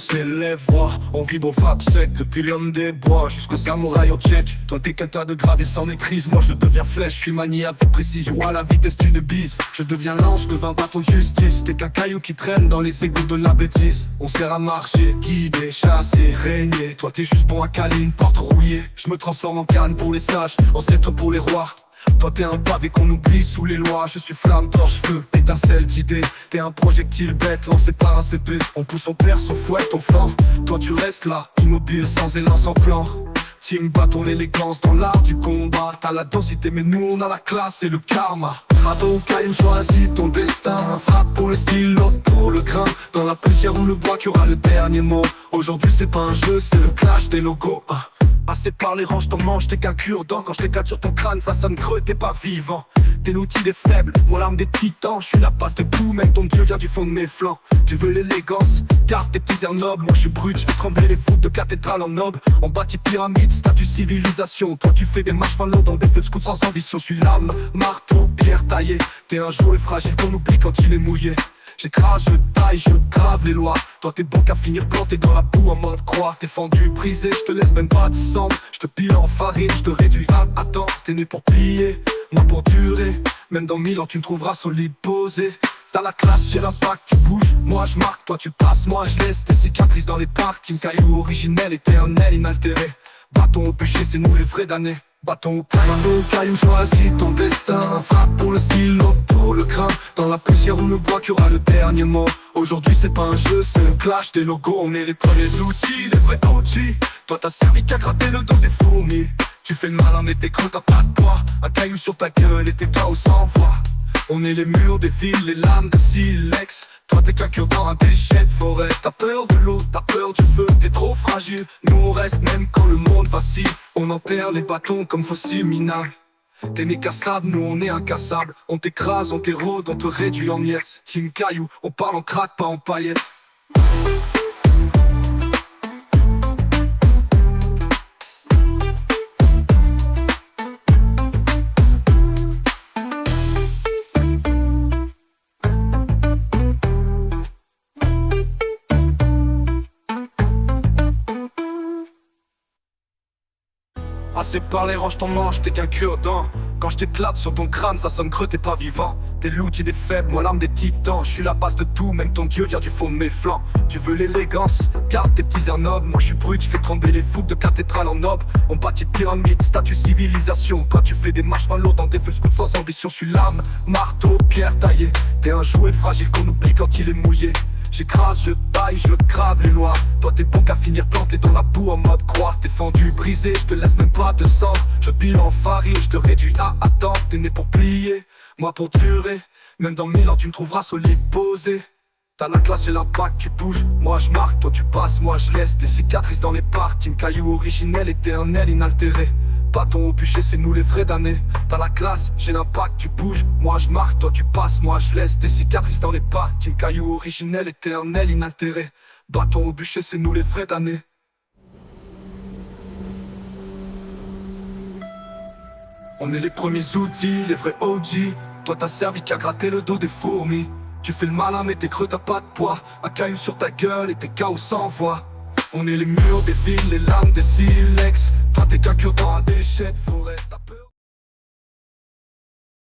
s'élève roi, on vibre au frappe sec depuis l'homme des bois jusqu'au samouraï au tchèque. Toi t'es qu'un tas de gravier sans maîtrise, moi je deviens flèche, je suis manié avec précision à la vitesse d'une bise. Je deviens l'ange, devins bâton de justice, t'es qu'un caillou qui traîne dans les égouts de la bêtise. On sert à marcher, guider, chasser, régner. Toi t'es juste bon à câliner, porte rouillée. Je me transforme en canne pour les sages, ancêtre pour les rois. Toi t'es un pavé qu'on oublie sous les lois. Je suis flamme, torche, feu, étincelle d'idées. T'es un projectile bête lancé par un CP. On pousse, on perd, son fouet, ton flanc. Toi tu restes là, immobile, sans élan, sans plan. Team bat ton élégance dans l'art du combat. T'as la densité mais nous on a la classe et le karma. Bateau, caillou, choisis ton destin. Frappe pour le style, l'autre pour le grain. Dans la poussière ou le bois qui aura le dernier mot. Aujourd'hui c'est pas un jeu, c'est le clash des logos. Assez parlé, range ton manche, t'es qu'un cure-dent. Quand je t'éclate sur ton crâne, ça sonne creux, t'es pas vivant. T'es l'outil des faibles, moi l'arme des titans. Je suis la passe de tout, même ton dieu vient du fond de mes flancs. Tu veux l'élégance, garde tes petits airs nobles. Moi je suis brut, je fais trembler les foutes de cathédrale en aube. On bâtit pyramide, statue civilisation. Toi tu fais des marshmallows dans des feux de scout sans ambition. Je suis lame, marteau, pierre taillée. T'es un jouet fragile qu'on oublie quand il est mouillé. J'écrase, je taille, je grave les lois. Toi t'es bon qu'à finir planté dans la boue en mode croix. T'es fendu, brisé, je te laisse même pas descendre. Je te pile en farine, je te réduis à attends. T'es né pour plier, moi pour durer. Même dans 1000 ans tu me trouveras solide posé. T'as la classe, j'ai l'impact, tu bouges. Moi je marque, toi tu passes, moi je laisse tes cicatrices dans les parcs. Team caillou originel, éternel, inaltéré. Bâton au péché, c'est nous les vrais damnés. Bâton au caillou, choisis ton destin. Frappe pour le style, l'autre pour le crin. Dans la poussière ou le bois qui aura le dernier mot. Aujourd'hui c'est pas un jeu, c'est le clash des logos. On est les premiers outils, les vrais OG. Toi t'as servi qu'à gratter le dos des fourmis. Tu fais le malin mais t'es creux, t'as pas de poids. Un caillou sur ta gueule et tes chaos sans voix. On est les murs des villes, les lames de silex. Toi t'es qu'un cure dans un déchet de forêt. T'as peur de l'eau, t'as peur du feu, t'es trop fragile. Nous on reste même quand le monde vacille. On enterre les bâtons comme fossiles minables. T'es mécassable, nous on est incassables. On t'écrase, on t'érode, on te réduit en miettes. Team caillou, on parle en crack, pas en paillettes. Assez parlé, range ton manche, t'es qu'un cure-dent. Quand je t'éclate sur ton crâne, ça sonne creux, t'es pas vivant. T'es l'outil des faibles, moi l'arme des titans. Je suis la base de tout, même ton dieu vient du fond de mes flancs. Tu veux l'élégance, garde tes petits airs nobles. Moi je suis brut, je fais trembler les voûtes de cathédrale en aube. On bâtit pyramide, statue civilisation. Toi tu fais des marshmallows dans des feux de scout sans ambition. Je suis lame, marteau, pierre taillée. T'es un jouet fragile qu'on oublie quand il est mouillé. J'écrase, je taille, je grave les lois. Toi t'es bon qu'à finir planté dans la boue en mode croix. T'es fendu, brisé, je te laisse même pas de sang. Je pile en farine, je te réduis à attendre. T'es né pour plier, moi pour durer. Même dans 1000 ans tu me trouveras solide posé. T'as la classe et l'impact, tu bouges. Moi je marque, toi tu passes, moi je laisse tes cicatrices dans les parcs. Team caillou originel, éternel, inaltéré. Bâton au bûcher, c'est nous les vrais damnés. T'as la classe, j'ai l'impact, tu bouges. Moi je marque, toi tu passes, moi je laisse tes cicatrices dans les parcs. Team caillou originel, éternel, inaltéré. Bâton au bûcher, c'est nous les vrais damnés. On est les premiers outils, les vrais OG. Toi t'as servi qu'à gratter le dos des fourmis. Tu fais le malin mais t'es creux, t'as pas de poids. Un caillou sur ta gueule et tes chaos sans voix. On est les murs des villes, les lames des silex. Toi t'es qu'un cure dans un déchet de forêt.